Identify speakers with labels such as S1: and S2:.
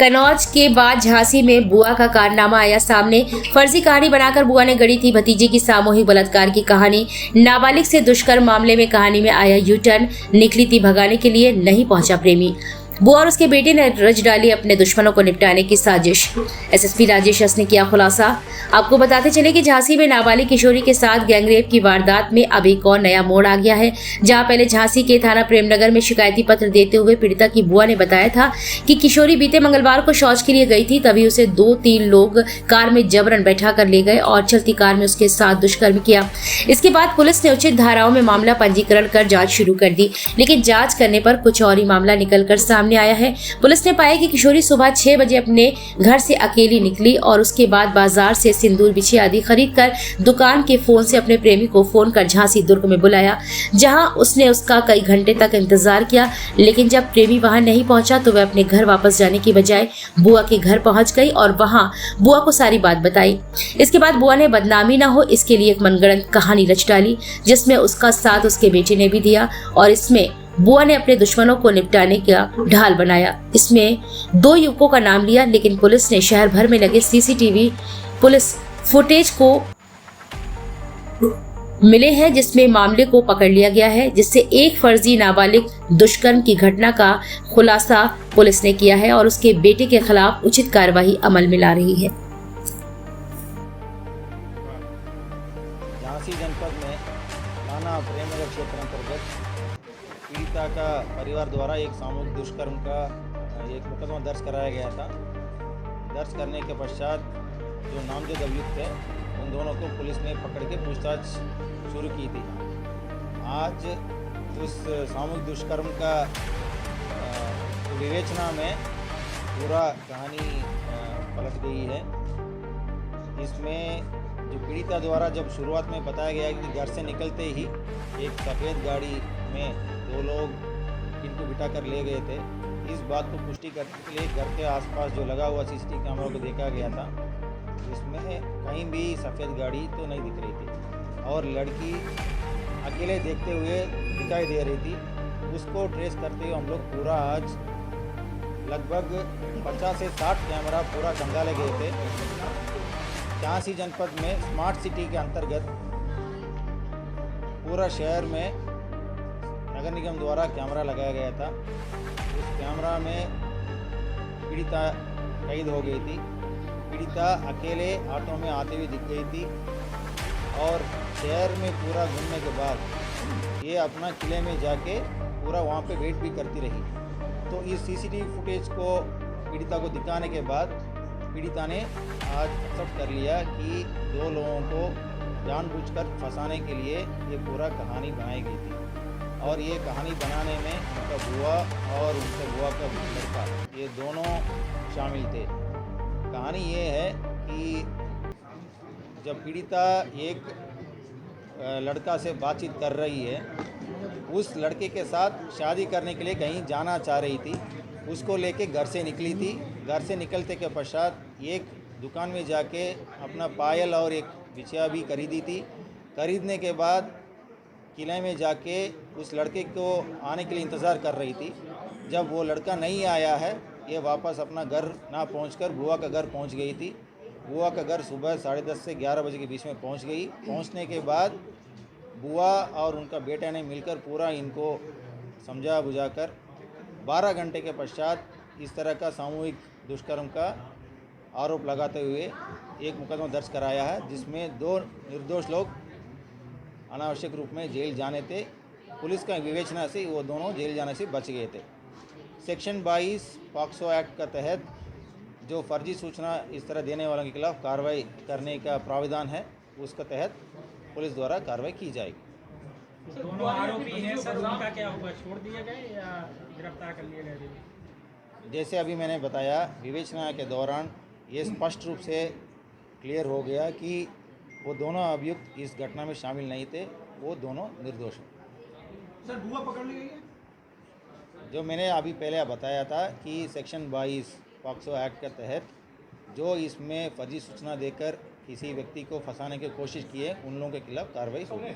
S1: कन्नौज के बाद झांसी में बुआ का कारनामा आया सामने। फर्जी कहानी बनाकर बुआ ने गढ़ी थी भतीजे की सामूहिक बलात्कार की कहानी। नाबालिग से दुष्कर्म मामले में कहानी में आया यू टर्न। निकली थी भगाने के लिए, नहीं पहुंचा प्रेमी। बुआ और उसके बेटे ने रच डाली अपने दुश्मनों को निपटाने की साजिश। एसएसपी राजेश एस ने किया खुलासा। आपको बताते चले कि झांसी में नाबालिग किशोरी के साथ गैंगरेप की वारदात में अब एक और नया मोड़ आ गया है। जहां पहले झांसी के थाना प्रेमनगर में शिकायती पत्र देते हुए पीड़िता की बुआ ने बताया था कि किशोरी बीते मंगलवार को शौच के लिए गई थी, तभी उसे 2-3 लोग कार में जबरन बैठा कर ले गए और चलती कार में उसके साथ दुष्कर्म किया। इसके बाद पुलिस ने उचित धाराओं में मामला पंजीकरण कर जांच शुरू कर दी, लेकिन जांच करने पर कुछ और ही मामला निकल कर सामने आया है। पुलिस ने पाया कि किशोरी सुबह 6 बजे अपने घर से अकेली निकली और उसके बाद बाजार से सिंदूर बिछी आदि खरीद कर दुकान के फोन से अपने प्रेमी को फोन कर झांसी दुर्ग में बुलाया, जहां उसने उसका कई घंटे तक इंतजार किया। लेकिन जब प्रेमी वहां नहीं पहुंचा तो वह अपने घर वापस जाने की बजाय बुआ के घर पहुंच गई और वहां बुआ को सारी बात बताई। इसके बाद बुआ ने बदनामी न हो इसके लिए एक मनगढ़ंत कहानी रच डाली, जिसमें उसका साथ उसके बेटे ने भी दिया और इसमें बुआ ने अपने दुश्मनों को निपटाने का ढाल बनाया। इसमें 2 युवकों का नाम लिया, लेकिन पुलिस ने शहर भर में लगे सीसीटीवी पुलिस फुटेज को मिले हैं, जिसमें मामले को पकड़ लिया गया है, जिससे एक फर्जी नाबालिग दुष्कर्म की घटना का खुलासा पुलिस ने किया है और उसके बेटे के खिलाफ उचित कार्रवाई अमल में ला रही है।
S2: झांसी जनपद में थाना प्रेमनगर क्षेत्र अंतर्गत पीड़िता का परिवार द्वारा एक सामूहिक दुष्कर्म का एक मुकदमा दर्ज कराया गया था। दर्ज करने के पश्चात जो नामजद अभियुक्त है उन दोनों को पुलिस ने पकड़ के पूछताछ शुरू की थी। आज उस सामूहिक दुष्कर्म का विवेचना में पूरा कहानी पलट गई है। इसमें जो पीड़िता द्वारा जब शुरुआत में बताया गया कि घर से निकलते ही एक सफ़ेद गाड़ी में 2 लोग इनको बिठा कर ले गए थे, इस बात को पुष्टि करने के लिए घर के आसपास जो लगा हुआ सीसीटीवी कैमरा को देखा गया था। इसमें कहीं भी सफ़ेद गाड़ी तो नहीं दिख रही थी और लड़की अकेले देखते हुए दिखाई दे रही थी। उसको ट्रेस करते हुए हम लोग पूरा आज लगभग 50 से 60 कैमरा पूरा खंगाले गए थे। झांसी जनपद में स्मार्ट सिटी के अंतर्गत पूरा शहर में नगर निगम द्वारा कैमरा लगाया गया था। उस कैमरा में पीड़िता कैद हो गई थी। पीड़िता अकेले ऑटो में आते हुए दिख गई थी और शहर में पूरा घूमने के बाद ये अपना किले में जाके पूरा वहाँ पे वेट भी करती रही। तो इस सीसीटीवी फुटेज को पीड़िता को दिखाने के बाद पीड़िता ने आज एक्सेप्ट कर लिया कि 2 लोगों को जानबूझकर फंसाने के लिए ये पूरा कहानी बनाई गई थी और ये कहानी बनाने में उनका बुआ और उनका बुआ का लड़का ये दोनों शामिल थे। कहानी ये है कि जब पीड़िता एक लड़का से बातचीत कर रही है, उस लड़के के साथ शादी करने के लिए कहीं जाना चाह रही थी, उसको लेके घर से निकली थी। घर से निकलते के पश्चात एक दुकान में जाके अपना पायल और एक बिछिया भी खरीदी थी। खरीदने के बाद किले में जाके उस लड़के को आने के लिए इंतज़ार कर रही थी। जब वो लड़का नहीं आया है, ये वापस अपना घर ना पहुंचकर बुआ का घर पहुंच गई थी। बुआ का घर सुबह 10:30 से 11 बजे के बीच में पहुंच गई। पहुंचने के बाद बुआ और उनका बेटा ने मिलकर पूरा इनको समझा बुझाकर 12 घंटे के पश्चात इस तरह का सामूहिक दुष्कर्म का आरोप लगाते हुए एक मुकदमा दर्ज कराया है, जिसमें 2 निर्दोष लोग अनावश्यक रूप में जेल जाने थे। पुलिस का विवेचना से वो दोनों जेल जाने से बच गए थे। सेक्शन 22 पॉक्सो एक्ट का तहत जो फर्जी सूचना इस तरह देने वालों के खिलाफ कार्रवाई करने का प्राविधान है, उसके तहत पुलिस द्वारा कार्रवाई की जाएगी।
S3: दोनों आरोपी हैं सर, उनका क्या हुआ? छोड़ दिए गए या गिरफ्तार कर लिए गए?
S2: जैसे अभी मैंने बताया, विवेचना के दौरान ये स्पष्ट रूप से क्लियर हो गया कि वो दोनों अभियुक्त इस घटना में शामिल नहीं थे, वो दोनों निर्दोष हैं।
S3: सर बुआ पकड़ ली गई है?
S2: जो मैंने अभी पहले बताया था कि सेक्शन 22 पॉक्सो एक्ट के तहत जो इसमें फर्जी सूचना देकर किसी व्यक्ति को फंसाने की कोशिश की है, उन लोगों के खिलाफ कार्रवाई होगी।